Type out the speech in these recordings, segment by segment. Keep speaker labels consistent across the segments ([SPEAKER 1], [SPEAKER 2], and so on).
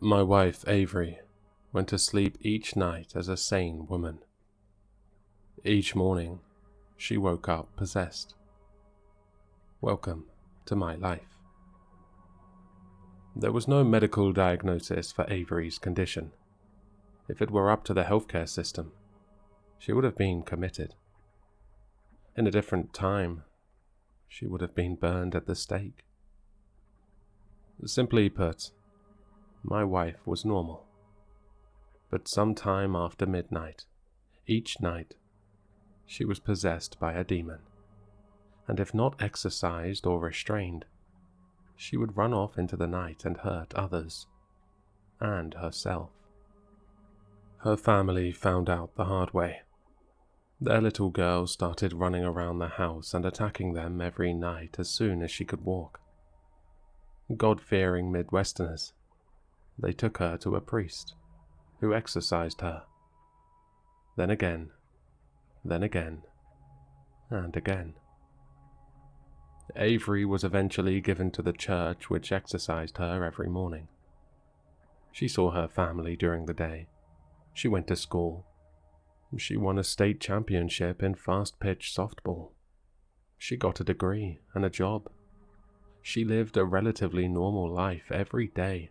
[SPEAKER 1] My wife, Avery, went to sleep each night as a sane woman. Each morning, she woke up possessed. Welcome to my life. There was no medical diagnosis for Avery's condition. If it were up to the healthcare system, she would have been committed. In a different time, she would have been burned at the stake. Simply put, my wife was normal. But sometime after midnight, each night, she was possessed by a demon. And if not exorcised or restrained, she would run off into the night and hurt others, and herself. Her family found out the hard way. Their little girl started running around the house and attacking them every night as soon as she could walk. God-fearing Midwesterners, they took her to a priest, who exorcised her. Then again, and again. Avery was eventually given to the church, which exorcised her every morning. She saw her family during the day. She went to school. She won a state championship in fast-pitch softball. She got a degree and a job. She lived a relatively normal life every day,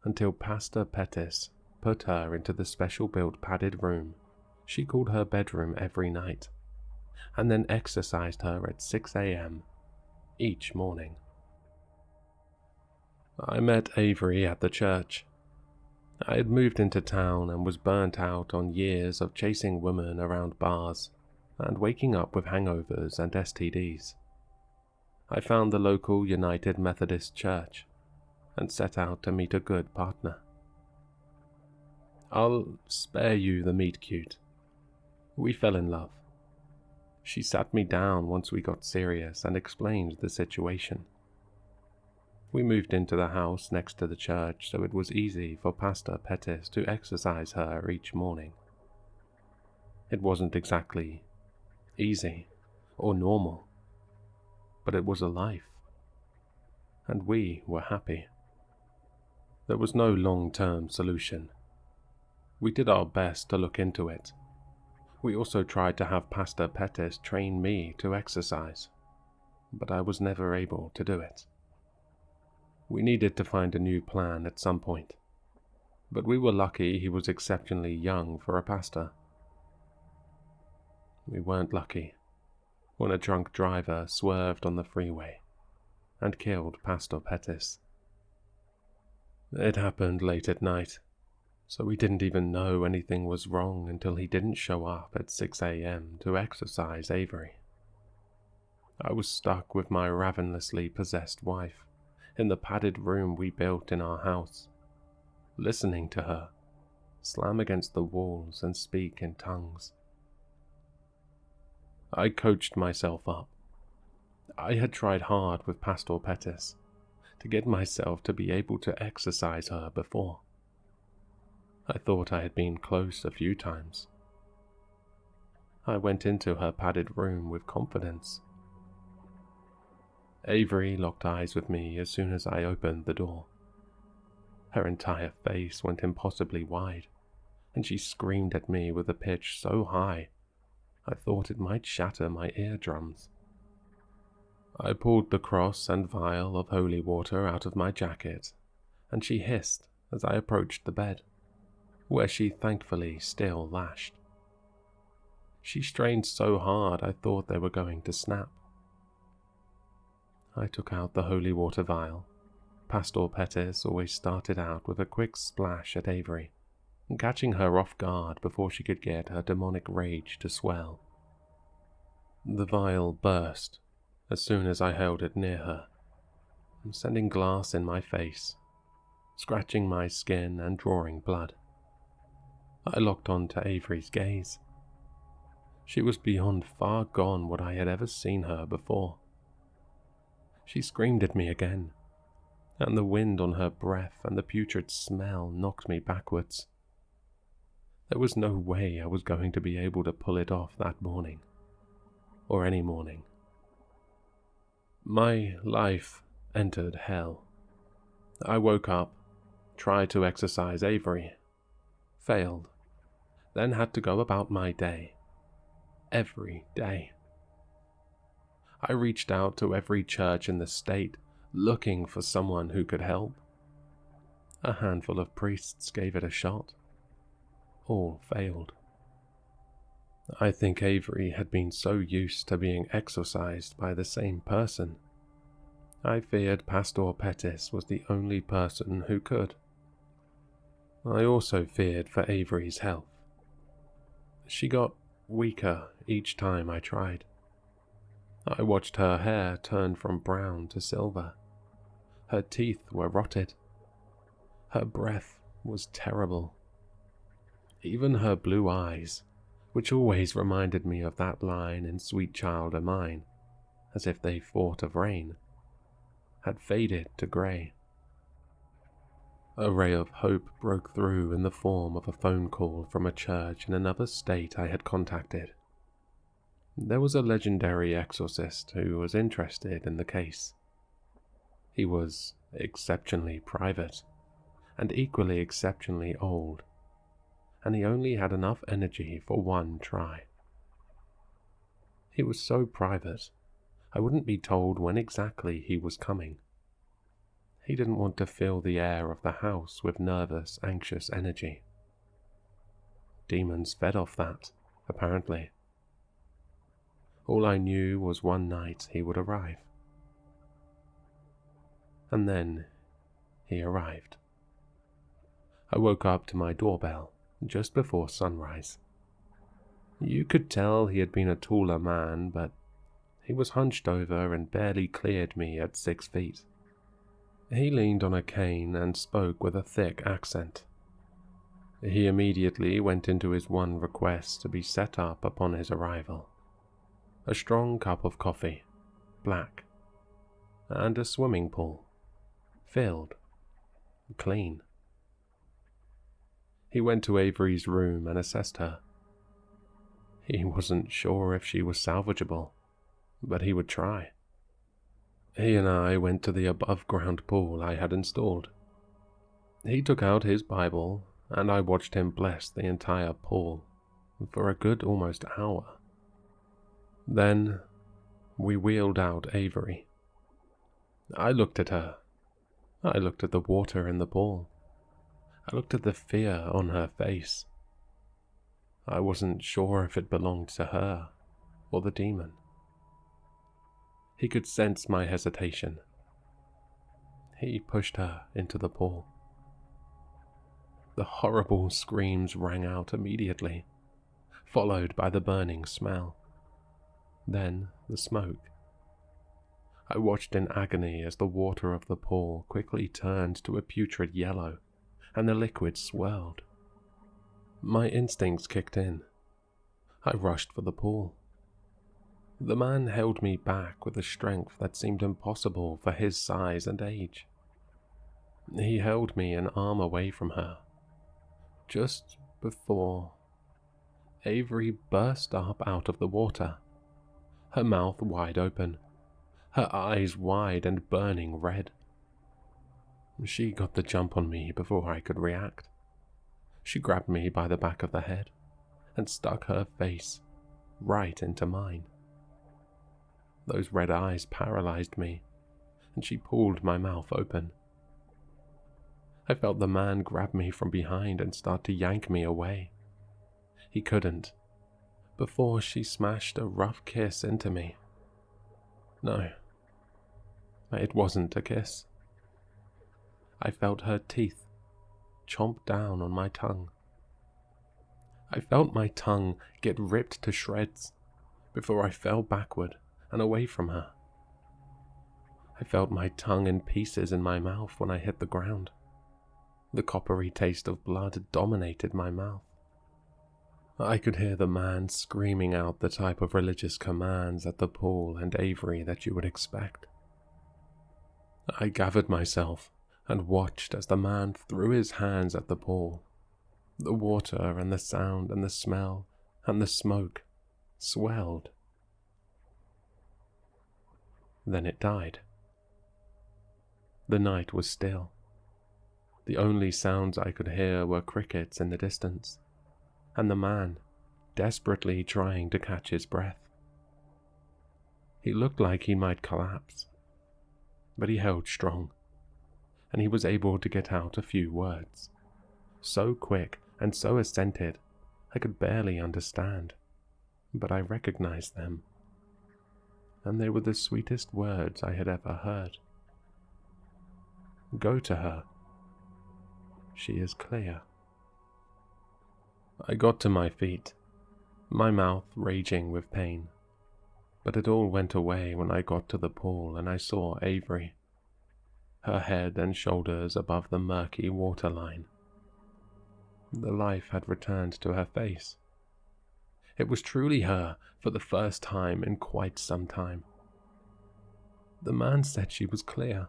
[SPEAKER 1] until Pastor Pettis put her into the special-built padded room she called her bedroom every night, and then exorcised her at 6 a.m. each morning. I met Avery at the church. I had moved into town and was burnt out on years of chasing women around bars and waking up with hangovers and STDs. I found the local United Methodist Church and set out to meet a good partner. I'll spare you the meet cute. We fell in love. She sat me down once we got serious and explained the situation. We moved into the house next to the church, so it was easy for Pastor Pettis to exorcise her each morning. It wasn't exactly easy or normal, but it was a life, and we were happy. There was no long-term solution. We did our best to look into it. We also tried to have Pastor Pettis train me to exercise, but I was never able to do it. We needed to find a new plan at some point, but we were lucky he was exceptionally young for a pastor. We weren't lucky when a drunk driver swerved on the freeway and killed Pastor Pettis. It happened late at night, so we didn't even know anything was wrong until he didn't show up at 6 a.m. to exorcise Avery. I was stuck with my ravenously possessed wife in the padded room we built in our house, listening to her slam against the walls and speak in tongues. I coached myself up. I had tried hard with Pastor Pettis to get myself to be able to exorcise her before. I thought I had been close a few times. I went into her padded room with confidence. Avery locked eyes with me as soon as I opened the door. Her entire face went impossibly wide, and she screamed at me with a pitch so high I thought it might shatter my eardrums. I pulled the cross and vial of holy water out of my jacket, and she hissed as I approached the bed, where she thankfully still lashed. She strained so hard I thought they were going to snap. I took out the holy water vial. Pastor Pettis always started out with a quick splash at Avery, catching her off guard before she could get her demonic rage to swell. The vial burst as soon as I held it near her, sending glass in my face, scratching my skin and drawing blood. I locked on to Avery's gaze. She was beyond far gone what I had ever seen her before. She screamed at me again, and the wind on her breath and the putrid smell knocked me backwards. There was no way I was going to be able to pull it off that morning, or any morning. My life entered hell. I woke up, tried to exorcise Avery, failed, then had to go about my day. Every day. I reached out to every church in the state, looking for someone who could help. A handful of priests gave it a shot. All failed. I think Avery had been so used to being exorcised by the same person. I feared Pastor Pettis was the only person who could. I also feared for Avery's health. She got weaker each time I tried. I watched her hair turn from brown to silver. Her teeth were rotted. Her breath was terrible. Even her blue eyes, which always reminded me of that line in Sweet Child O' Mine, as if they fought of rain, had faded to grey. A ray of hope broke through in the form of a phone call from a church in another state I had contacted. There was a legendary exorcist who was interested in the case. He was exceptionally private, and equally exceptionally old, and he only had enough energy for one try. He was so private, I wouldn't be told when exactly he was coming. He didn't want to fill the air of the house with nervous, anxious energy. Demons fed off that, apparently. All I knew was one night he would arrive. And then he arrived. I woke up to my doorbell just before sunrise. You could tell he had been a taller man, but he was hunched over and barely cleared me at 6 feet. He leaned on a cane and spoke with a thick accent. He immediately went into his one request to be set up upon his arrival. A strong cup of coffee, black, and a swimming pool, filled, clean. He went to Avery's room and assessed her. He wasn't sure if she was salvageable, but he would try. He and I went to the above-ground pool I had installed. He took out his Bible, and I watched him bless the entire pool for a good almost hour. Then we wheeled out Avery. I looked at her. I looked at the water in the pool. I looked at the fear on her face. I wasn't sure if it belonged to her or the demon. He could sense my hesitation. He pushed her into the pool. The horrible screams rang out immediately, followed by the burning smell. Then the smoke. I watched in agony as the water of the pool quickly turned to a putrid yellow, and the liquid swirled. My instincts kicked in. I rushed for the pool. The man held me back with a strength that seemed impossible for his size and age. He held me an arm away from her, just before Avery burst up out of the water, her mouth wide open, her eyes wide and burning red. She got the jump on me before I could react. She grabbed me by the back of the head and stuck her face right into mine. Those red eyes paralyzed me, and she pulled my mouth open. I felt the man grab me from behind and start to yank me away. He couldn't, before she smashed a rough kiss into me. No, it wasn't a kiss. I felt her teeth chomp down on my tongue. I felt my tongue get ripped to shreds before I fell backward and away from her. I felt my tongue in pieces in my mouth when I hit the ground. The coppery taste of blood dominated my mouth. I could hear the man screaming out the type of religious commands at the pool and Avery that you would expect. I gathered myself and watched as the man threw his hands at the pool. The water and the sound and the smell and the smoke swelled. Then it died. The night was still. The only sounds I could hear were crickets in the distance, and the man desperately trying to catch his breath. He looked like he might collapse, but he held strong, and he was able to get out a few words, so quick and so accented I could barely understand, but I recognized them, and they were the sweetest words I had ever heard. Go to her. She is clear. I got to my feet, my mouth raging with pain, but it all went away when I got to the pool and I saw Avery, her head and shoulders above the murky waterline. The life had returned to her face. It was truly her for the first time in quite some time. The man said she was clear.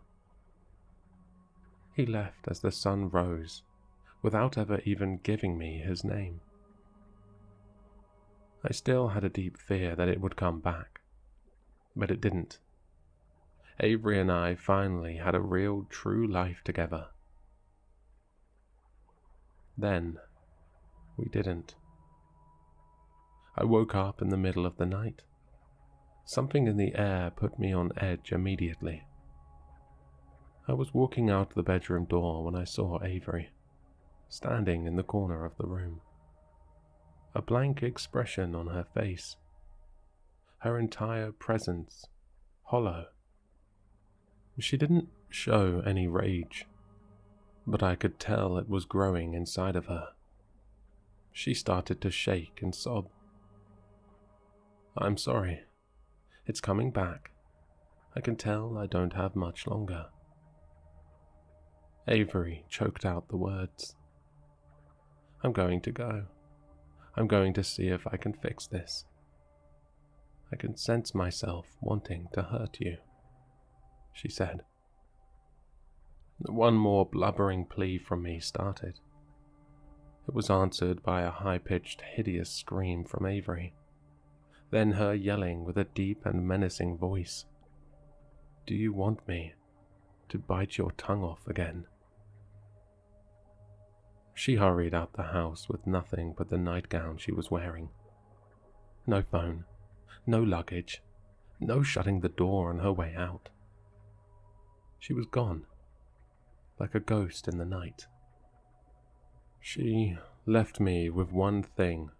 [SPEAKER 1] He left as the sun rose, without ever even giving me his name. I still had a deep fear that it would come back, but it didn't. Avery and I finally had a real, true life together. Then, we didn't. I woke up in the middle of the night. Something in the air put me on edge immediately. I was walking out the bedroom door when I saw Avery, standing in the corner of the room. A blank expression on her face. Her entire presence hollow. She didn't show any rage, but I could tell it was growing inside of her. She started to shake and sob. I'm sorry. It's coming back. I can tell I don't have much longer. Avery choked out the words. I'm going to go. I'm going to see if I can fix this. I can sense myself wanting to hurt you, she said. One more blubbering plea from me started. It was answered by a high-pitched, hideous scream from Avery, then her yelling with a deep and menacing voice. Do you want me to bite your tongue off again? She hurried out the house with nothing but the nightgown she was wearing. No phone, no luggage, no shutting the door on her way out. She was gone, like a ghost in the night. She left me with one thing,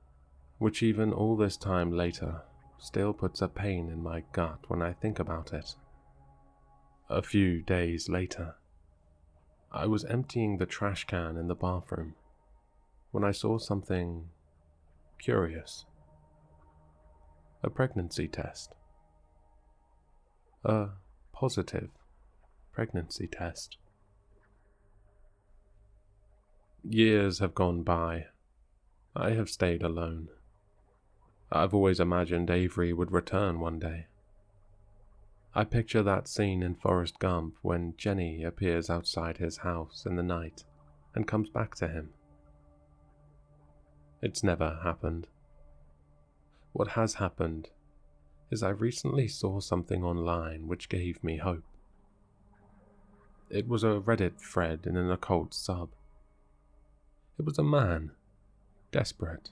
[SPEAKER 1] which even all this time later still puts a pain in my gut when I think about it. A few days later, I was emptying the trash can in the bathroom when I saw something curious. A pregnancy test. A positive pregnancy test. Years have gone by. I have stayed alone. I've always imagined Avery would return one day. I picture that scene in Forrest Gump when Jenny appears outside his house in the night and comes back to him. It's never happened. What has happened is I recently saw something online which gave me hope. It was a Reddit thread in an occult sub. It was a man, desperate.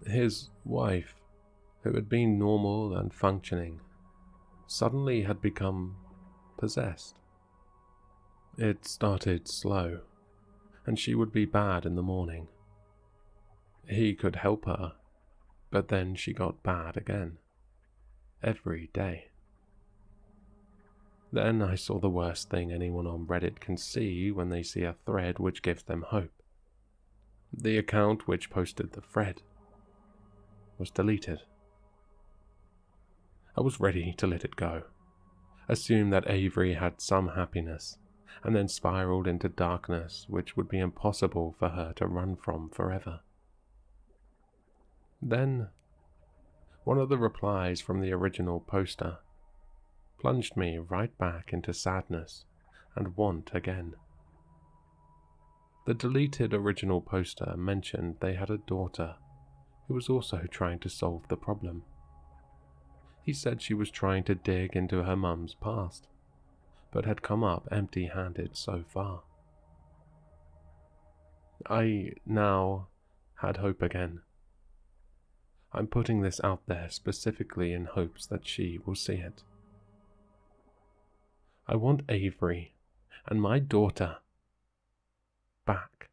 [SPEAKER 1] His wife, who had been normal and functioning, suddenly had become possessed. It started slow, and she would be bad in the morning. He could help her, but then she got bad again, every day. Then I saw the worst thing anyone on Reddit can see when they see a thread which gives them hope. The account which posted the thread was deleted. I was ready to let it go, assume that Avery had some happiness, and then spiraled into darkness which would be impossible for her to run from forever. Then, one of the replies from the original poster plunged me right back into sadness and want again. The deleted original poster mentioned they had a daughter who was also trying to solve the problem. He said she was trying to dig into her mum's past, but had come up empty-handed so far. I now had hope again. I'm putting this out there specifically in hopes that she will see it. I want Avery and my daughter back.